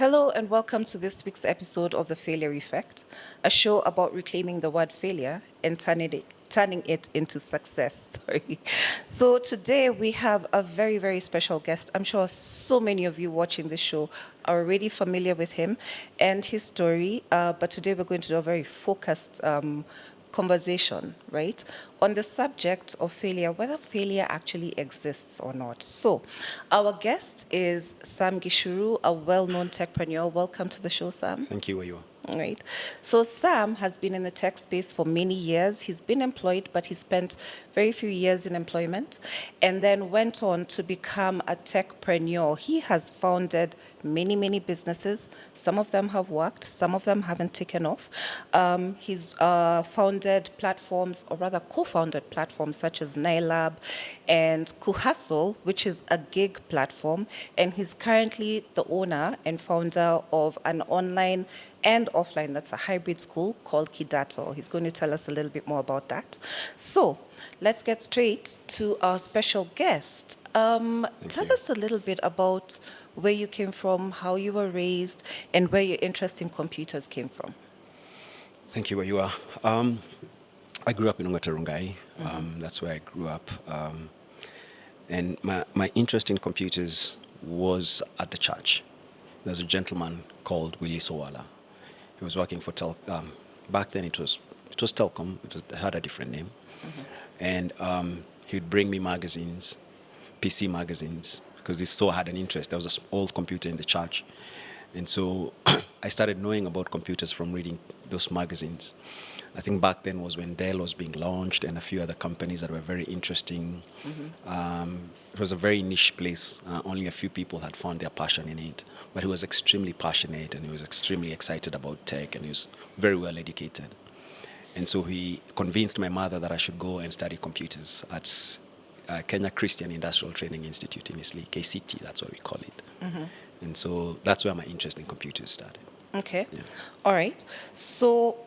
Hello, and welcome to this week's episode of The Failure Effect, a show about reclaiming the word failure and turning it into success. Sorry. So, today we have a very, very special guest. I'm sure so many of you watching this show are already familiar with him and his story, but today we're going to do a very focused conversation, right, on the subject of failure, whether failure actually exists or not. So, our guest is Sam Gichuru, a well-known techpreneur. Welcome to the show, Sam. Thank you, Wayua. Right. So Sam has been in the tech space for many years. He's been employed, but he spent very few years in employment and then went on to become a techpreneur. He has founded many, many businesses. Some of them have worked, some of them haven't taken off. He's founded platforms, or rather co-founded platforms such as Nylab and Kuhustle, which is a gig platform. And he's currently the owner and founder of an online and offline, that's a hybrid school called Kidato. He's going to tell us a little bit more about that. So let's get straight to our special guest. Tell us a little bit about where you came from, how you were raised, and where your interest in computers came from. Thank you, Wayua. I grew up in Ungatarungai. That's where I grew up. And my interest in computers was at the church. There's a gentleman called Willie Sowala. He was working for back then it was Telcom. It had a different name. And he would bring me magazines, PC magazines, because he so had an interest. There was an old computer in the church. And so I started knowing about computers from reading those magazines. I think back then was when Dell was being launched and a few other companies that were very interesting. It was a very niche place. Only a few people had found their passion in it. But he was extremely passionate and he was extremely excited about tech and he was very well educated. And so he convinced my mother that I should go and study computers at Kenya Christian Industrial Training Institute in Isli, KCT, that's what we call it. And so that's where my interest in computers started. Okay. Yeah. All right. So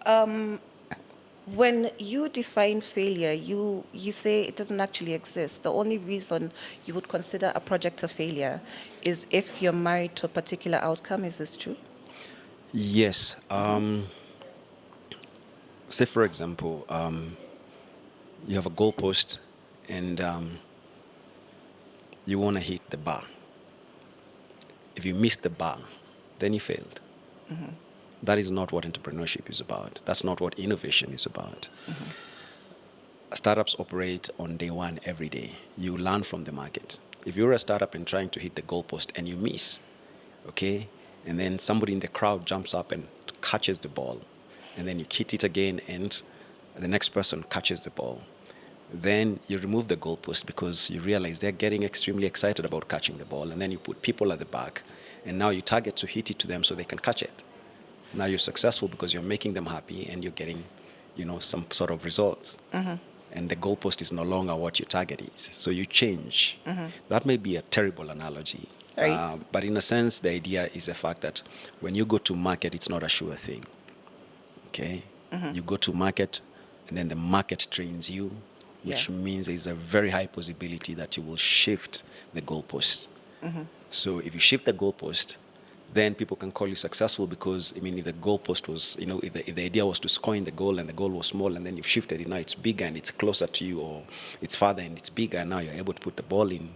when you define failure, you say it doesn't actually exist. The only reason you would consider a project a failure is if you're married to a particular outcome. Is this true? Yes. Say, for example, you have a goalpost and you want to hit the bar. If you miss the bar, then you failed. That is not what entrepreneurship is about. That's not what innovation is about. Startups operate on day one every day. You learn from the market. If you're a startup and trying to hit the goalpost and you miss, okay, and then somebody in the crowd jumps up and catches the ball, and then you hit it again and the next person catches the ball, then you remove the goalpost because you realize they're getting extremely excited about catching the ball, and then you put people at the back, and now you target to hit it to them so they can catch it. Now you're successful because you're making them happy and you're getting, some sort of results. And the goalpost is no longer what your target is. So you change. That may be a terrible analogy. Right. But in a sense, the idea is the fact that when you go to market, it's not a sure thing. Okay? You go to market and then the market trains you, which means there's a very high possibility that you will shift the goalpost. So if you shift the goalpost, then people can call you successful because, if the goalpost was, if the idea was to score in the goal and the goal was small and then you've shifted it, now it's bigger and it's closer to you, or it's farther and it's bigger and now you're able to put the ball in,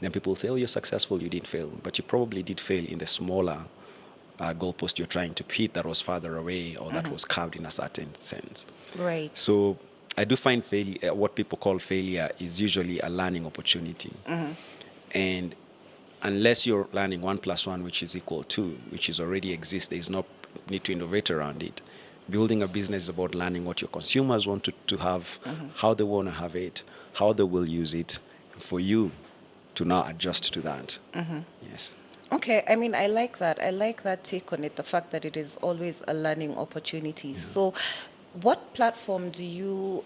then people will say, oh, you're successful, you didn't fail. But you probably did fail in the smaller goalpost you're trying to hit that was farther away or that was carved in a certain sense. Right. So I do find failure, what people call failure is usually a learning opportunity. And unless you're learning 1 + 1, which is equal to, which is already exists, there is no need to innovate around it. Building a business is about learning what your consumers want to have, how they want to have it, how they will use it, for you to now adjust to that. Yes. Okay, I like that. I like that take on it, the fact that it is always a learning opportunity. So what platform do you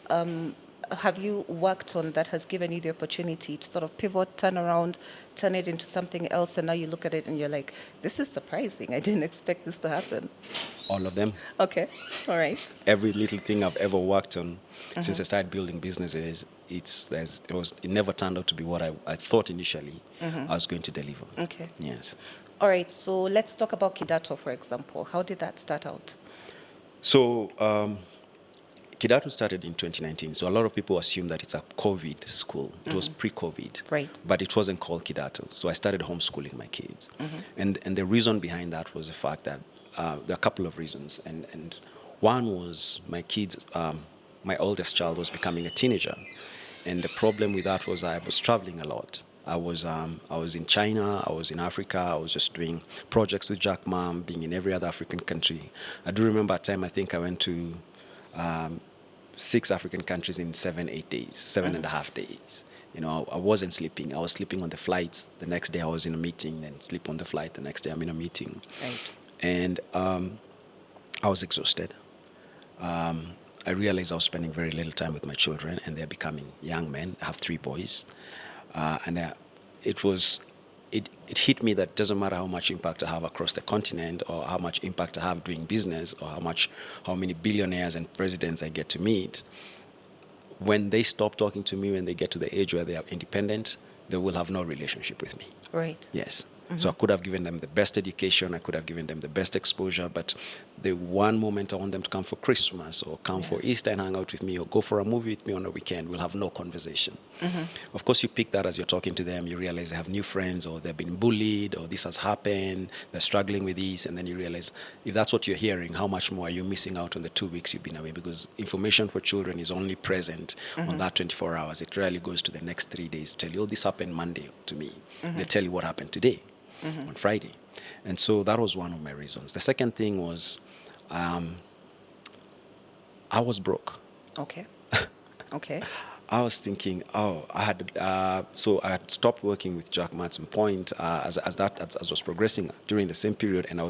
have you worked on that has given you the opportunity to sort of pivot, turn around, turn it into something else, and now you look at it and you're like, this is surprising. I didn't expect this to happen. All of them. Okay, all right. Every little thing I've ever worked on since I started building businesses it never turned out to be what I thought initially I was going to deliver. Okay. Yes. All right, so let's talk about Kidato, for example. How did that start out? So Kidato started in 2019. So a lot of people assume that it's a COVID school. It was pre-COVID, Right. but it wasn't called Kidato. So I started homeschooling my kids, and the reason behind that was the fact that there are a couple of reasons, and one was my kids. My oldest child was becoming a teenager, and the problem with that was I was traveling a lot. I was in China, I was in Africa, I was just doing projects with Jack Mom, being in every other African country. I do remember a time I think I went to 6 African countries in 7-8 days, 7.5 days. You know, I wasn't sleeping. I was sleeping on the flights. The next day I was in a meeting, then sleep on the flight. The next day I'm in a meeting. Right. And I was exhausted. I realized I was spending very little time with my children, and they're becoming young men. I have 3 boys. It hit me that it doesn't matter how much impact I have across the continent, or how much impact I have doing business, or how many billionaires and presidents I get to meet. When they stop talking to me, when they get to the age where they are independent, they will have no relationship with me. Right. Yes. So I could have given them the best education, I could have given them the best exposure, but the one moment I want them to come for Christmas or come for Easter and hang out with me or go for a movie with me on a weekend, we'll have no conversation. Of course, you pick that as you're talking to them, you realize they have new friends, or they've been bullied, or this has happened, they're struggling with this, and then you realize if that's what you're hearing, how much more are you missing out on the 2 weeks you've been away? Because information for children is only present on that 24 hours. It rarely goes to the next 3 days to tell you, oh, this happened Monday to me. They tell you what happened today. On Friday. And so that was one of my reasons. The second thing was I was broke. Okay. Okay. I was thinking, so I had stopped working with Jack Ma at some point as I was progressing during the same period, and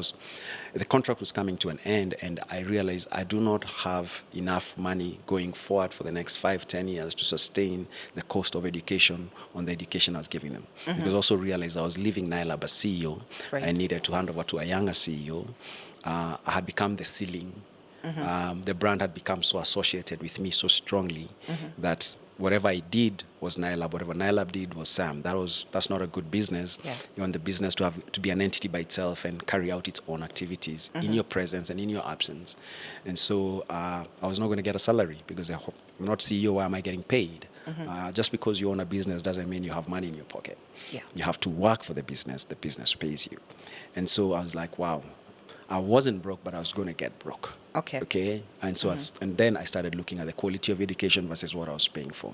the contract was coming to an end, and I realized I do not have enough money going forward for the next 5-10 years to sustain the cost of education on the education I was giving them. Because I also realized I was leaving Nylab as CEO. Right. I needed to hand over to a younger CEO. I had become the ceiling. The brand had become so associated with me so strongly that whatever I did was Nylab. Whatever Nylab did was Sam. That's not a good business. Yeah. You want the business to be an entity by itself and carry out its own activities in your presence and in your absence. And so I was not going to get a salary because I'm not CEO. Why am I getting paid? Just because you own a business doesn't mean you have money in your pocket. Yeah. You have to work for the business. The business pays you. And so I was like, wow. I wasn't broke, but I was going to get broke. Okay. Okay. And so, and then I started looking at the quality of education versus what I was paying for.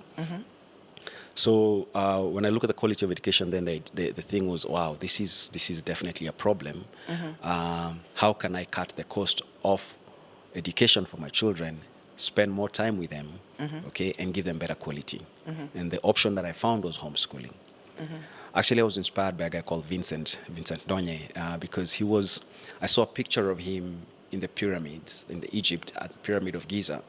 So when I look at the quality of education, then the thing was, wow, this is definitely a problem. How can I cut the cost of education for my children, spend more time with them, okay, and give them better quality? And the option that I found was homeschooling. Actually, I was inspired by a guy called Vincent Donye, because I saw a picture of him in the pyramids in Egypt at the Pyramid of Giza,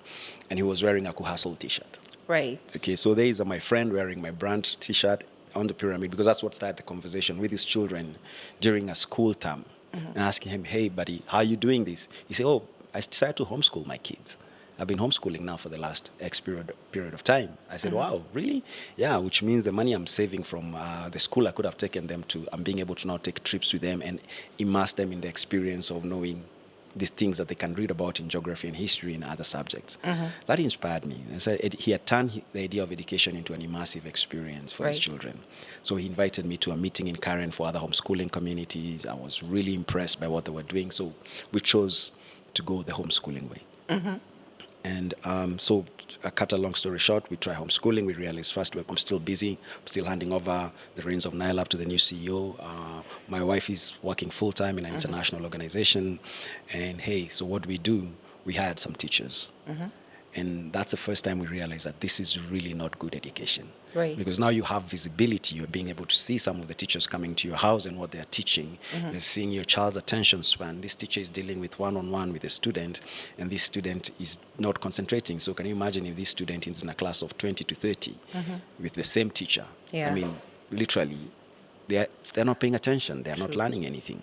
and he was wearing a Kuhasl t-shirt. Right. Okay, so there is my friend wearing my brand t-shirt on the pyramid, because that's what started the conversation with his children during a school term, and asking him, hey, buddy, how are you doing this? He said, oh, I decided to homeschool my kids. I've been homeschooling now for the last X period of time. I said, wow, really? Yeah, which means the money I'm saving from the school I could have taken them to, I'm being able to now take trips with them and immerse them in the experience of knowing the things that they can read about in geography and history and other subjects. That inspired me. And so he had turned the idea of education into an immersive experience for his children. So he invited me to a meeting in Karen for other homeschooling communities. I was really impressed by what they were doing. So we chose to go the homeschooling way. And so, I cut a long story short, we try homeschooling. We realized first, I'm still busy, I'm still handing over the reins of Nylab to the new CEO. My wife is working full-time in an international organization. And hey, so what do? We hired some teachers. And that's the first time we realized that this is really not good education. Right. Because now you have visibility. You're being able to see some of the teachers coming to your house and what they're teaching. You're seeing your child's attention span. This teacher is dealing with one-on-one with a student, and this student is not concentrating. So can you imagine if this student is in a class of 20 to 30 with the same teacher? Yeah. I mean, literally, they're not paying attention. They're not learning anything.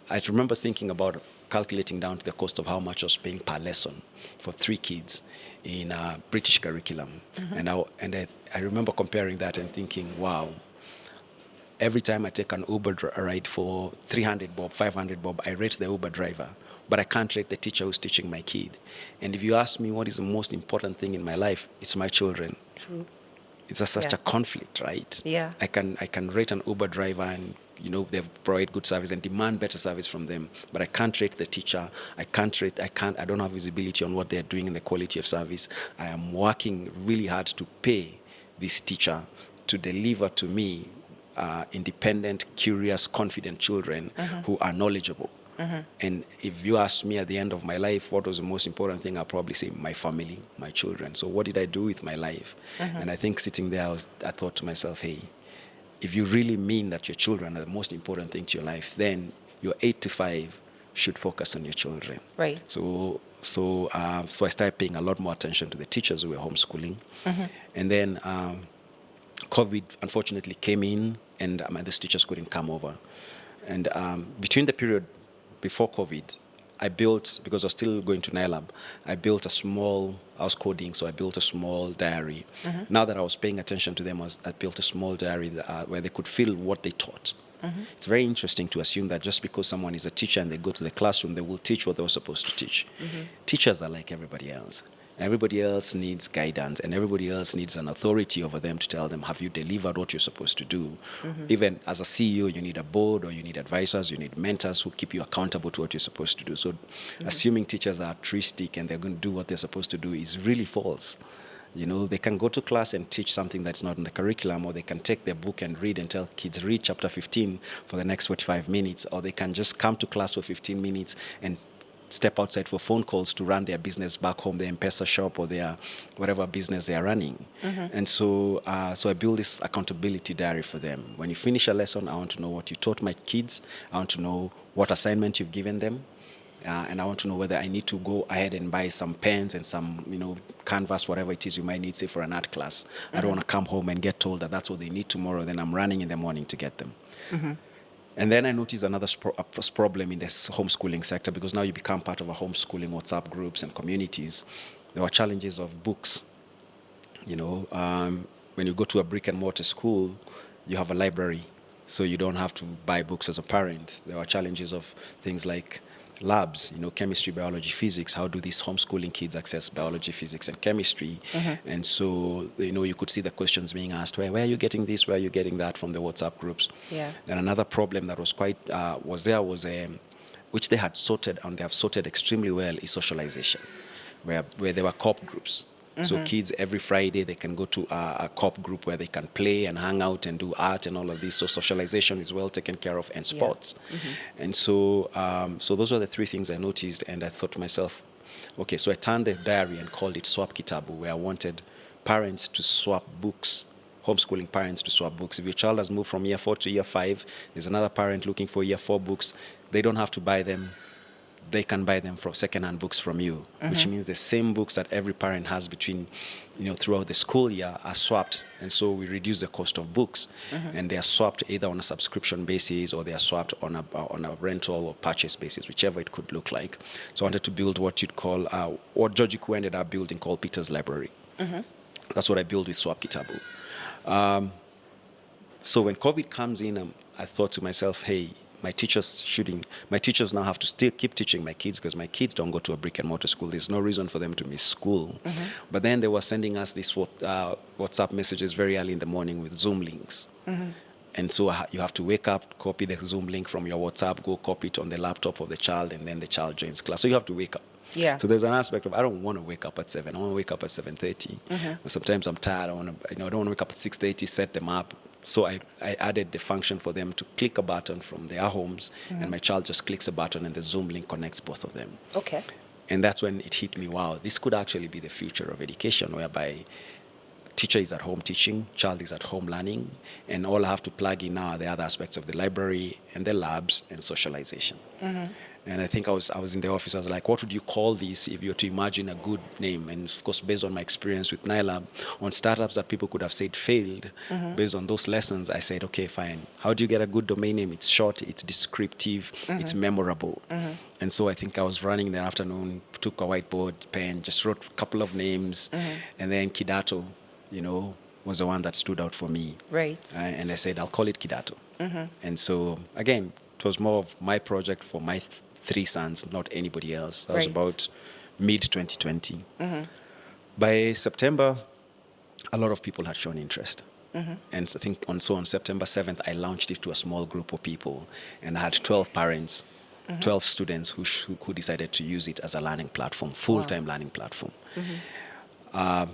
I remember thinking about calculating down to the cost of how much I was paying per lesson for 3 kids in a British curriculum. I remember comparing that and thinking, wow, every time I take an Uber ride for 300 bob, 500 bob, I rate the Uber driver, but I can't rate the teacher who's teaching my kid. And if you ask me what is the most important thing in my life, it's my children. True. It's such Yeah. a conflict, right? Yeah. I can rate an Uber driver and they provide good service and demand better service from them, but I can't rate the teacher. I don't have visibility on what they're doing and the quality of service. I am working really hard to pay this teacher to deliver to me independent, curious, confident children who are knowledgeable. And if you ask me at the end of my life, what was the most important thing, I'll probably say my family, my children. So what did I do with my life? And I think sitting there, I thought to myself, hey, if you really mean that your children are the most important thing to your life, then your 8 to 5 should focus on your children. Right. So I started paying a lot more attention to the teachers who were homeschooling. And then COVID unfortunately came in, and these teachers couldn't come over. And between the period before COVID, I built, because I was still going to NILAB, I was coding, so I built a small diary. Now that I was paying attention to them, I built a small diary where they could feel what they taught. It's very interesting to assume that just because someone is a teacher and they go to the classroom, they will teach what they were supposed to teach. Teachers are like everybody else. Everybody else needs guidance, and everybody else needs an authority over them to tell them, have you delivered what you're supposed to do? Even as a CEO, you need a board, or you need advisors, you need mentors who keep you accountable to what you're supposed to do. So assuming teachers are altruistic and they're going to do what they're supposed to do is really false. They can go to class and teach something that's not in the curriculum, or they can take their book and read and tell kids, read chapter 15 for the next 45 minutes, or they can just come to class for 15 minutes and step outside for phone calls to run their business back home, their M-Pesa shop or their whatever business they are running. And so I build this accountability diary for them. When you finish a lesson, I want to know what you taught my kids. I want to know what assignment you've given them. And I want to know whether I need to go ahead and buy some pens and some, canvas, whatever it is you might need, say, for an art class. I don't want to come home and get told that that's what they need tomorrow, then I'm running in the morning to get them. And then I noticed another problem in this homeschooling sector, because now you become part of a homeschooling WhatsApp groups and communities. There were challenges of books. When you go to a brick and mortar school, you have a library, so you don't have to buy books as a parent. There were challenges of things like labs, chemistry, biology, physics. How do these homeschooling kids access biology, physics, and chemistry? And so, you could see the questions being asked, where are you getting this? Where are you getting that, from the WhatsApp groups? Yeah. And another problem that was which they had sorted, and they have sorted extremely well, is socialization, where there were co-op groups. So kids, every Friday, they can go to a co-op group where they can play and hang out and do art and all of this. So socialization is well taken care of, and sports. And so those are the 3 things I noticed, and I thought to myself, okay, so I turned the diary and called it Swap Kitabu, where I wanted parents to swap books, homeschooling parents to swap books. If your child has moved from year 4 to year 5, there's another parent looking for year 4 books. They don't have to buy them. They can buy them from second-hand books from you, which means the same books that every parent has throughout the school year are swapped. And so we reduce the cost of books, and they are swapped either on a subscription basis, or they are swapped on a rental or purchase basis, whichever it could look like. So I wanted to build what you'd call, what Gichuru ended up building, called Peter's Library. That's what I built with Swap Kitabu. So when COVID comes in, I thought to myself, hey, my teachers now have to still keep teaching my kids, because my kids don't go to a brick and mortar school. There's no reason for them to miss school. But then they were sending us these WhatsApp messages very early in the morning with Zoom links. And so you have to wake up, copy the Zoom link from your WhatsApp, go copy it on the laptop of the child, and then the child joins class. So you have to wake up. Yeah. So there's an aspect of, I don't want to wake up at 7. I want to wake up at 7:30. Sometimes I'm tired. I don't want to wake up at 6:30, set them up. So I added the function for them to click a button from their homes, and my child just clicks a button, and the Zoom link connects both of them. Okay. And that's when it hit me, wow, this could actually be the future of education, whereby teacher is at home teaching, child is at home learning, and all I have to plug in now are the other aspects of the library and the labs and socialization. And I think I was in the office. I was like, what would you call this if you were to imagine a good name? And of course, based on my experience with NILAB, on startups that people could have said failed, based on those lessons, I said, okay, fine. How do you get a good domain name? It's short, it's descriptive, it's memorable. And so I think I was running in the afternoon, took a whiteboard, pen, just wrote a couple of names, and then Kidato, was the one that stood out for me. Right. And I said, I'll call it Kidato. And so, again, it was more of my project for my three sons, not anybody else. That was about mid-2020. By September, a lot of people had shown interest. And I think on September 7th, I launched it to a small group of people. And I had 12 parents, 12 students who decided to use it as a learning platform, full-time learning platform.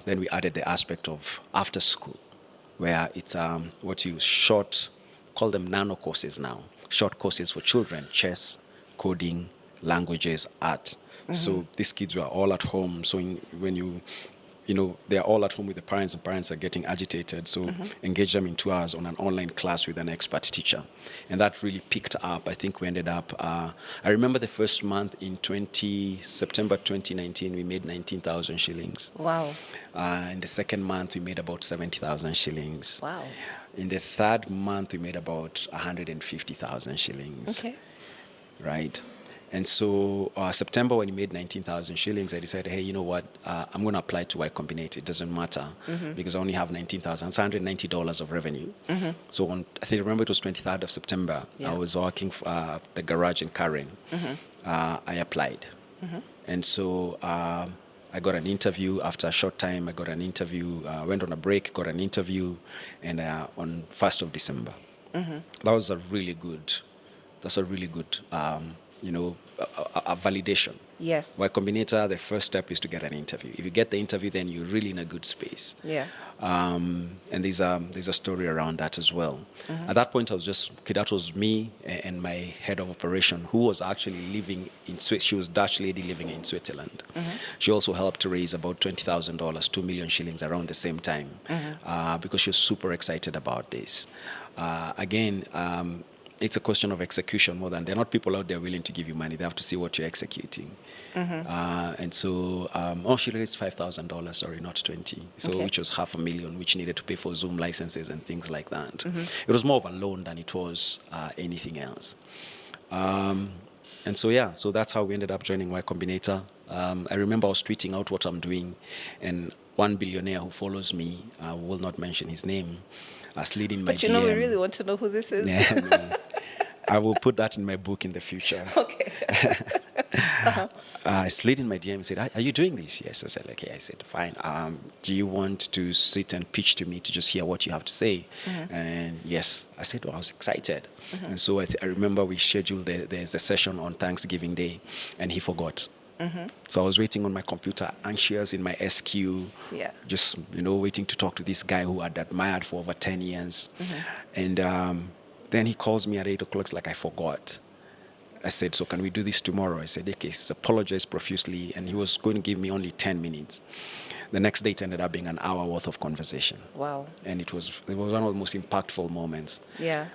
Then we added the aspect of after school, where it's what you call them nano courses now, short courses for children, chess, coding, languages, art. So these kids were all at home. So when they're all at home with the parents, and parents are getting agitated. So engage them in 2 hours on an online class with an expert teacher. And that really picked up. I think we ended up, I remember the first month in September 2019, we made 19,000 shillings. Wow. In the second month, we made about 70,000 shillings. Wow. In the third month, we made about 150,000 shillings. Okay. Right. And so September, when we made 19,000 shillings, I decided, hey, you know what? I'm going to apply to Y Combinator. It doesn't matter because I only have 19,000. It's $190 of revenue. So I remember it was 23rd of September. I was working for the garage in Karen. I applied. And so I got an interview. After a short time, I got an interview. Went on a break, got an interview, and on 1st of December. That was a really good a validation. Yes. Y Combinator, the first step is to get an interview. If you get the interview, then you're really in a good space. Yeah. And there's a story around that as well. At that point, Kidato was me and my head of operation, who was actually living in Switzerland. She was a Dutch lady living in Switzerland. She also helped to raise about $20,000, 2 million shillings around the same time, because she was super excited about this. Again, it's a question of execution more than, there are not people out there willing to give you money. They have to see what you're executing. And so, she raised $5,000, sorry, not 20. So, which was $500,000, which needed to pay for Zoom licenses and things like that. It was more of a loan than it was anything else. And so, so that's how we ended up joining Y Combinator. I remember I was tweeting out what I'm doing, and one billionaire who follows me, I will not mention his name, slid in my DM. But we really want to know who this is. Yeah, no. I will put that in my book in the future. Okay. I slid in my DM and said, are you doing this? Yes. I said, okay. I said, fine. Do you want to sit and pitch to me to just hear what you have to say? And yes, I said, I was excited. And so I remember we scheduled there's a session on Thanksgiving Day, and he forgot. So I was waiting on my computer, anxious in my SQ, just, waiting to talk to this guy who I'd admired for over 10 years. And then he calls me at 8 o'clock, it's like, I forgot. I said, so can we do this tomorrow? I said, okay, he apologized profusely, and he was going to give me only 10 minutes. The next day it ended up being an hour worth of conversation. Wow. And it was one of the most impactful moments. Yeah.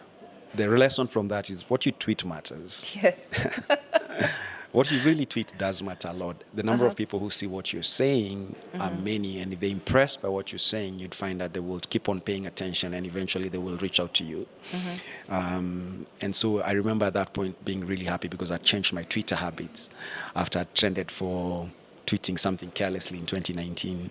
The lesson from that is what you tweet matters. Yes. What you really tweet does matter a lot. The number of people who see what you're saying are many, and if they're impressed by what you're saying, you'd find that they will keep on paying attention, and eventually they will reach out to you. And so I remember at that point being really happy because I changed my Twitter habits after I trended for tweeting something carelessly in 2019.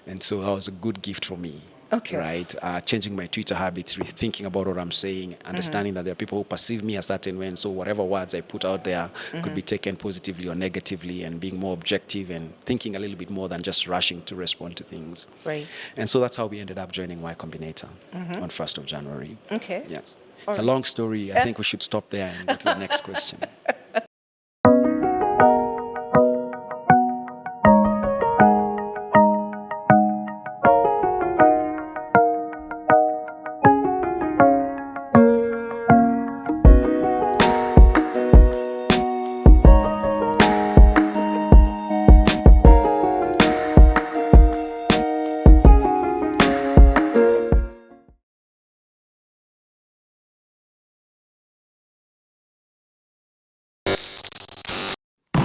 And so that was a good gift for me. Okay. Right? Changing my Twitter habits, thinking about what I'm saying, understanding that there are people who perceive me a certain way, and so whatever words I put out there could be taken positively or negatively, and being more objective and thinking a little bit more than just rushing to respond to things. Right. And so that's how we ended up joining Y Combinator on 1st of January. Okay. Yes. It's a long story. I think we should stop there and go to the next question.